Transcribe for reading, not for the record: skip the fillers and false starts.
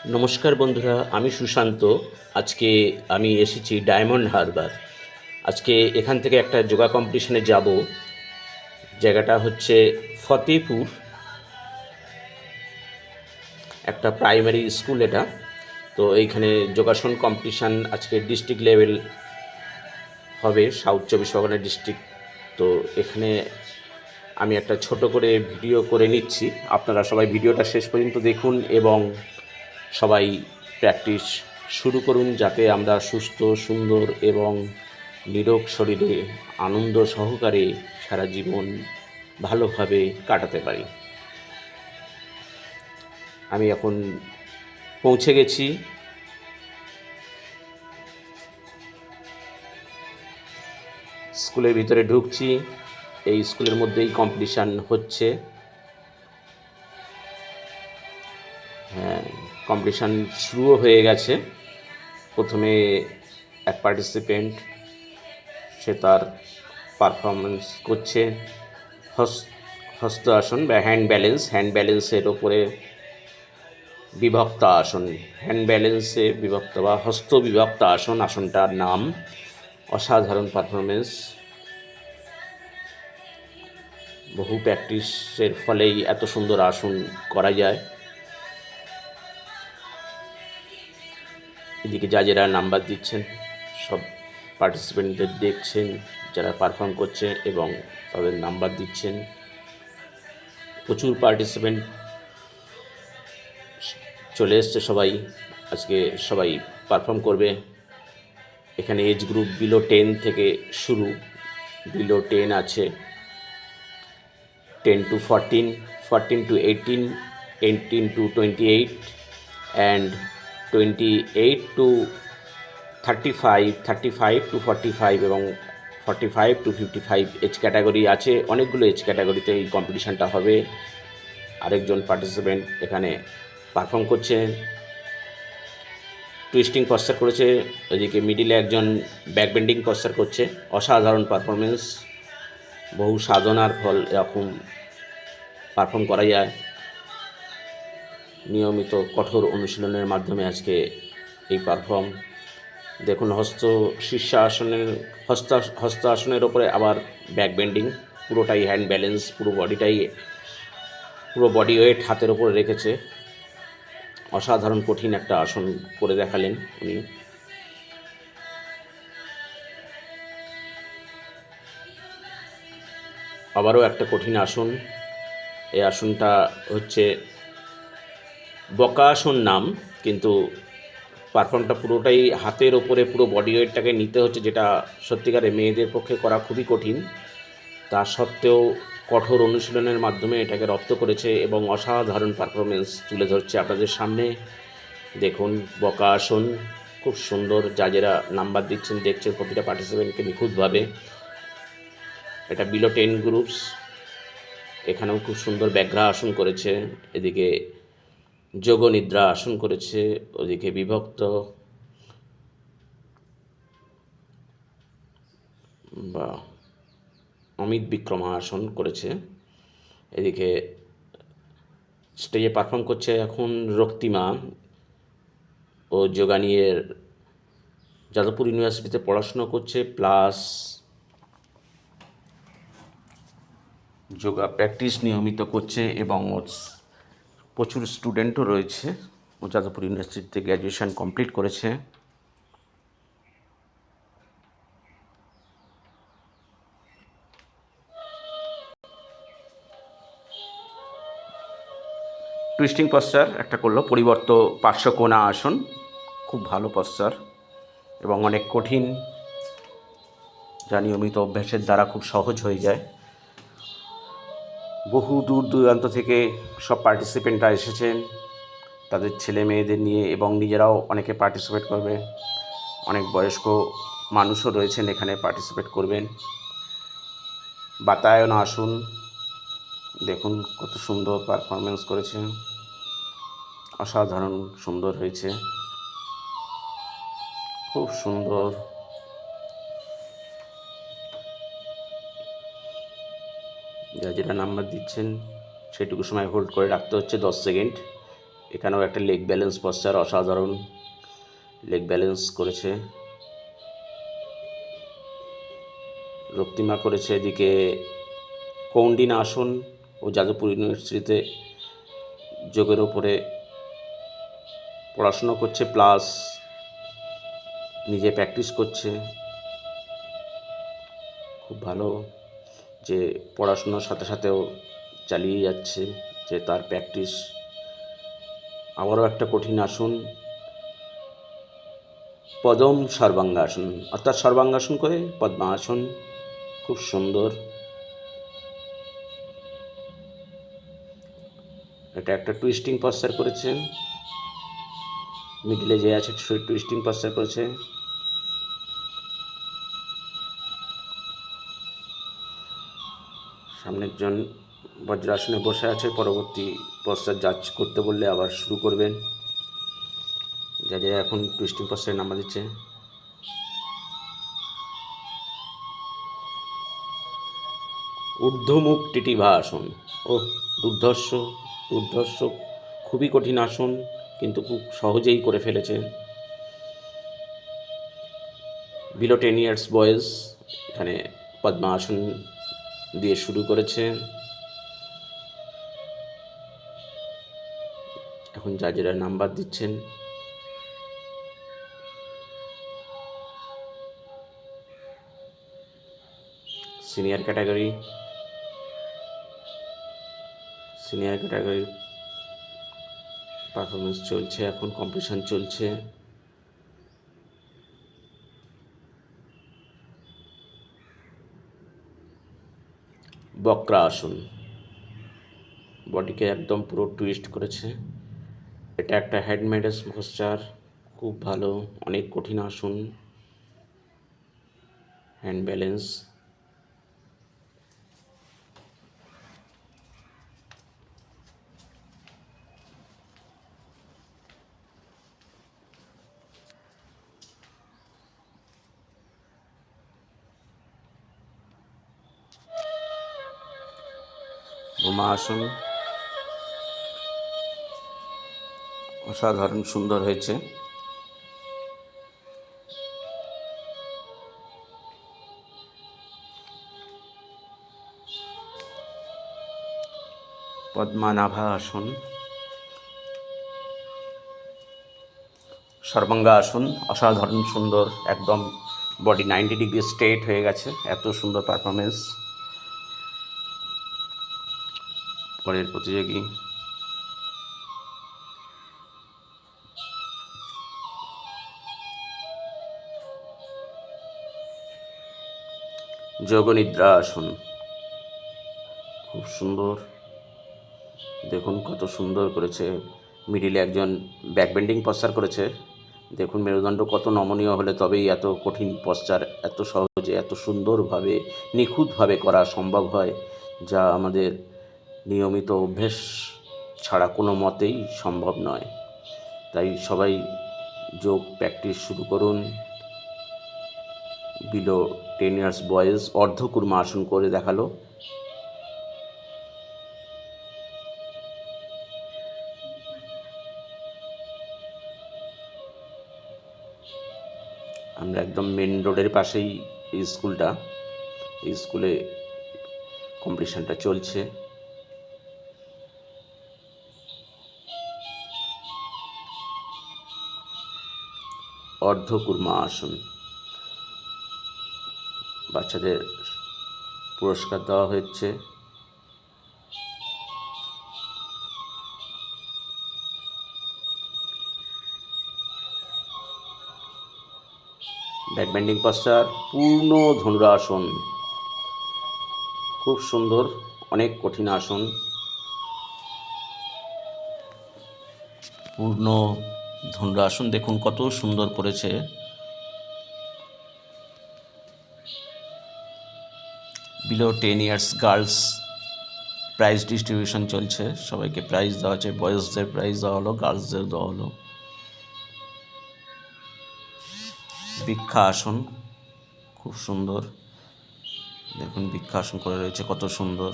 নমস্কার বন্ধুরা, আমি সুশান্ত। আজকে আমি এসেছি ডায়মন্ড হারবার। আজকে এখান থেকে একটা যোগা কম্পিটিশনে যাব। জায়গাটা হচ্ছে ফতেপুর, একটা প্রাইমারি স্কুল এটা। তো এইখানে যোগাসন কম্পিটিশান আজকে ডিস্ট্রিক্ট লেভেল হবে, সাউথ চব্বিশ পরগনা ডিস্ট্রিক্ট। তো এখানে আমি একটা ছোট করে ভিডিও করে নিচ্ছি। আপনারা সবাই ভিডিওটা শেষ পর্যন্ত দেখুন এবং সবাই প্র্যাকটিস শুরু করুন, যাতে আমরা সুস্থ, সুন্দর এবং নিরোগ শরীরে আনন্দ সহকারে সারা জীবন ভালোভাবে কাটাতে পারি। আমি এখন পৌঁছে গেছি। স্কুলের ভিতরে ঢুকছি। এই স্কুলের মধ্যেই কম্পিটিশান হচ্ছে। হ্যাঁ, কম্পিটিশান শুরুও হয়ে গেছে। প্রথমে এক পার্টিসিপেন্ট, সে তার পারফরমেন্স করছে হস্ত আসন বা হ্যান্ড ব্যালেন্সের ওপরে বিভক্ত আসন। হ্যান্ড ব্যালেন্সে বিভক্ত বা হস্ত বিভক্ত আসন, আসনটার নাম। অসাধারণ পারফরমেন্স, বহু প্র্যাকটিসের ফলেই এত সুন্দর আসন করা যায়। এদিকে জাজেরা নাম্বার দিচ্ছেন, সব পার্টিসিপেন্টদের দেখছেন যারা পারফর্ম করছে এবং তাদের নাম্বার দিচ্ছেন। প্রচুর পার্টিসিপেন্ট চলে এসছে, আজকে সবাই পারফর্ম করবে। এখানে এজ গ্রুপ বিলো 10 থেকে শুরু। বিলো 10 আছে 10 to 14, 14 to 18, 18 to 28 and 28 to 35, 35 to 45 এবং 45 to 55 এজ ক্যাটাগরি আছে। অনেকগুলো এজ ক্যাটাগরিতে এই কম্পিটিশানটা হবে। আরেকজন পার্টিসিপেন্ট এখানে পারফর্ম করছে, টুইস্টিং পশ্চার করেছে। ওইদিকে মিডিলে একজন ব্যাকবেন্ডিং পশ্চার করছে। অসাধারণ পারফরমেন্স, বহু সাধনার ফল এরকম পারফর্ম করা যায়। নিয়মিত কঠোর অনুশীলনের মাধ্যমে আজকে এই পারফর্ম। দেখুন, হস্ত আসনের ওপরে আবার ব্যাকবেন্ডিং, পুরোটাই হ্যান্ড ব্যালেন্স, পুরো বডি ওয়েট হাতের ওপরে রেখেছে। অসাধারণ কঠিন একটা আসন করে দেখালেন উনি। আবারও একটা কঠিন আসন। এই আসনটা হচ্ছে বকাসন নাম, কিন্তু পারফর্মটা পুরোটাই হাতের ওপরে পুরো বডি ওয়েটটাকে নিতে হচ্ছে, যেটা সত্যিকারে মেয়েদের পক্ষে করা খুবই কঠিন। তা সত্ত্বেও কঠোর অনুশীলনের মাধ্যমে এটাকে রপ্ত করেছে এবং অসাধারণ পারফরমেন্স তুলে ধরছে আপনাদের সামনে। দেখুন, বকাসন খুব সুন্দর। জাজেরা নাম্বার দিচ্ছেন, দেখছেন প্রতিটা পার্টিসিপেন্টকে নিখুঁতভাবে। এটা বিলো 10 গ্রুপস। এখানেও খুব সুন্দর ব্যাঘ্রা আসন করেছে, এদিকে যোগ নিদ্রা আসন করেছে, ওদিকে বিভক্ত বা অমিত বিক্রমা আসন করেছে। এদিকে স্টেজে পারফর্ম করছে এখন রক্তিমা। ও যোগা নিয়ে যাদবপুর ইউনিভার্সিটিতে পড়াশুনো করছে, প্লাস যোগা প্র্যাকটিস নিয়মিত করছে এবং প্রচুর স্টুডেন্টও রয়েছে। ও যাদবপুর ইউনিভার্সিটিতে গ্র্যাজুয়েশন কমপ্লিট করেছে। টুইস্টিং পশ্চার একটা করলো, পরিবর্ত পার্শ্বকোণা আসন, খুব ভালো পশ্চার এবং অনেক কঠিন, যা নিয়মিত অভ্যাসের দ্বারা খুব সহজ হয়ে যায়। বহু দূর দূরান্ত থেকে সব পার্টিসিপেন্টরা এসেছেন তাদের ছেলে মেয়েদের নিয়ে, এবং নিজেরাও অনেকে পার্টিসিপেট করবে। অনেক বয়স্ক মানুষও রয়েছেন এখানে, পার্টিসিপেট করবেন। বাতায়ন আসন, দেখুন কত সুন্দর পারফরমেন্স করেছে, অসাধারণ সুন্দর হয়েছে, খুব সুন্দর। যেটা নাম্বার দিচ্ছেন সেটুকু সময় হোল্ড করে রাখতে হচ্ছে 10 সেকেন্ড। এখানেও একটা লেগ ব্যালেন্স পশ্চার, অসাধারণ লেগ ব্যালেন্স করেছে রক্তিমা। করেছে এদিকে কৌন্ডিন্য আসন ও যাদবপুর ইউনিভার্সিটিতে যোগের ওপরে পড়াশুনো করছে, প্লাস নিজে প্র্যাকটিস করছে। খুব ভালো যে পড়াশুনোর সাথে সাথেও চালিয়ে যাচ্ছে, যে তার প্র্যাকটিস। আবারও একটা কঠিন আসন, পদম সর্বাঙ্গাসন, অর্থাৎ সর্বাঙ্গাসন করে পদ্মাসন। খুব সুন্দর। এটা একটা টুইস্টিং পশ্চার করেছেন, মিডিলে যে আছে টুইস্টিং পশ্চার করেছে। সামনে একজন বজ্রাসনে বসে আছে, পরবর্তী পশ্চার জাজ করতে বললে আবার শুরু করবেন। জাজেরা এখন টুইস্টিং পশ্চারে নাম্বার দিচ্ছে। ঊর্ধ্বমুখ টিটিভা আসন, ও দুর্ধর্ষ দুর্ধর্ষ, খুবই কঠিন আসন, কিন্তু খুব সহজেই করে ফেলেছে। বিলো 10 ইয়ার্স বয়েজ এখানে পদ্মা আসন দিয়ে শুরু করেছে। এখন জাজেরা নাম্বার দিচ্ছেন। সিনিয়র ক্যাটাগরি পারফরমেন্স চলছে, এখন কম্পিটিশন চলছে। বক্রা আসন, বডিকে একদম পুরো টুইস্ট করেছে। এটা একটা হ্যান্ডমেডেস পশ্চার, খুব ভালো, অনেক কঠিন আসন, হ্যান্ড ব্যালেন্স। বোমা আসন অসাধারণ সুন্দর হয়েছে। পদ্মানাভা আসন, সর্বাঙ্গা আসন অসাধারণ সুন্দর, একদম বডি 90 ডিগ্রি স্ট্রেট হয়ে গেছে, এত সুন্দর পারফরমেন্স। পরের প্রতিযোগী যোগনিদ্রা আসন, খুব সুন্দর, দেখুন কত সুন্দর করেছে। মিডিলে একজন ব্যাকবেন্ডিং পশ্চার করেছে, দেখুন মেরুদণ্ড কত নমনীয় হলে তবেই এত কঠিন পশ্চার এত সহজে এত সুন্দরভাবে নিখুঁতভাবে করা সম্ভব হয়, যা আমাদের নিয়মিত অভ্যেস ছাড়া কোনো মতেই সম্ভব নয়। তাই সবাই যোগ প্র্যাকটিস শুরু করুন। বিলো 10 ইয়ার্স বয়েজ অর্ধকুর্মা আসন করে দেখালো। আমরা একদম মেন রোডের পাশেই এই স্কুলটা, এই স্কুলে কম্পিটিশানটা চলছে। অর্ধকুর্মা আসন, বাচ্চাদের পুরস্কার দেওয়া হচ্ছে। ব্যাকবেন্ডিং পশ্চার, পূর্ণ ধনুরাসন, খুব সুন্দর, অনেক কঠিন আসন। পূর্ণ ধনুরাসন দেখুন কত সুন্দর করেছে। Below 10 years girls prize distribution চলছে, সবাইকে প্রাইজ দেওয়া হচ্ছে, বয়েজদের প্রাইজ দেওয়া হলো, গার্লসদের দেওয়া হলো। বৃক্ষাসন, খুব সুন্দর, দেখুন বৃক্ষাসন করে রয়েছে কত সুন্দর।